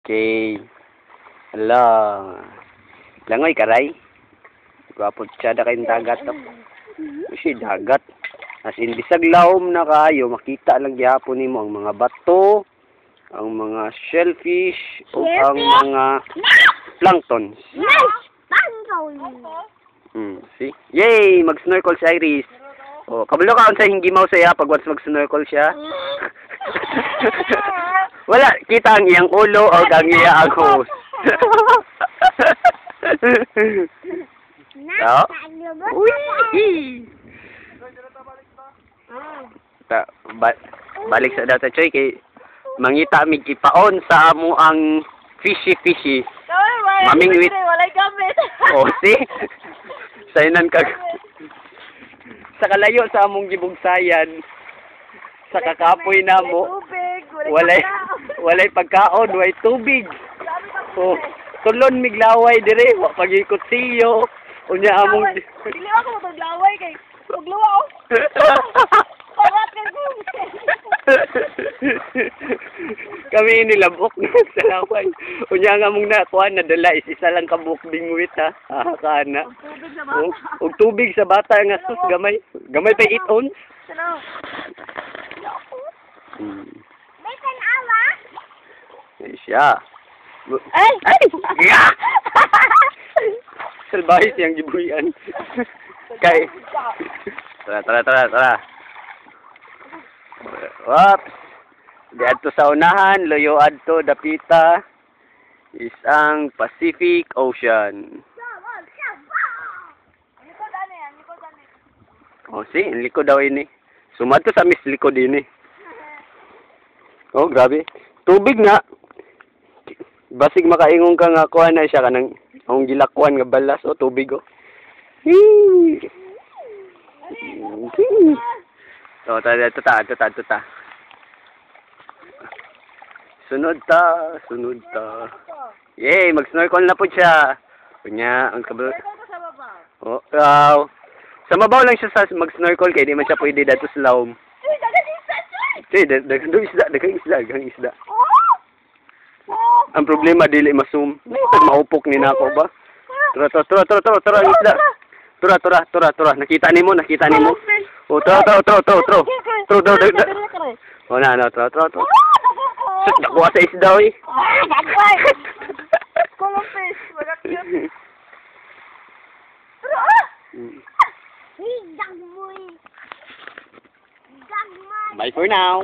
Okay. Hala. Langoy karay. Gwapo siya da kayong dagat. Kasi dagat. As in, bisag lawom na kayo, makita lang gihapon nimo ang mga bato, ang mga shellfish, o ang mga planktons. See? Yay! Mag-snorkel si Iris. Oh, kabalo ka sa hingimaw saya pag once mag-snorkel siya. Wala, kita ang iyang ulo o ang iyang host. So? Uy! Balik sa data choy kay mangita mig ipaon sa amo ang fishy. Maming wit. Walay gamit. Oh, see? Saynan kag sa kalayo sa among gibugsayan sa kakapoy namo. Walay pagkaon, walay tubig. Oh, tulon miglaway dire, wa pagikot siyo. Unya among dili ako maglaway kay magluwa ako. Kami nilabok sa laway. Unya nga mong nakuha na dala isa lang kabuk bingwit ha. Kana. Og tubig sa bata nga sus gamay. Gamay pa 8 ounce. May tanawa? Siya. Ay! Yeah! Salbahe siyang gibuyan. Kay. Tara. Wap. Di adto sa unahan, loyo adto dapita is ang Pacific Ocean. Oh, see, likod daw ini. Sumadto sa mis likod ini. Oh, grabe. Tubig na. Basig makaingon ka nga kuha na siya kanang ang gilakwan nga balas o tubig oh. So, ta. Sunod ta. Yay, mag-snorkel na po siya. Kunya, ang kabal. Oh, wow. Sa mabaw lang siya sa mag-snorkel kaya di man siya pwede dato sa lawom. Dagang isda. Ang problema dili masum. Maupok ni nako ba? Tura isda. Tura. Nakita nimo. Oh, tro. Oh, na, tro. Sus, nakuha sa isda oy. Como fish, wala cute. Bye for now.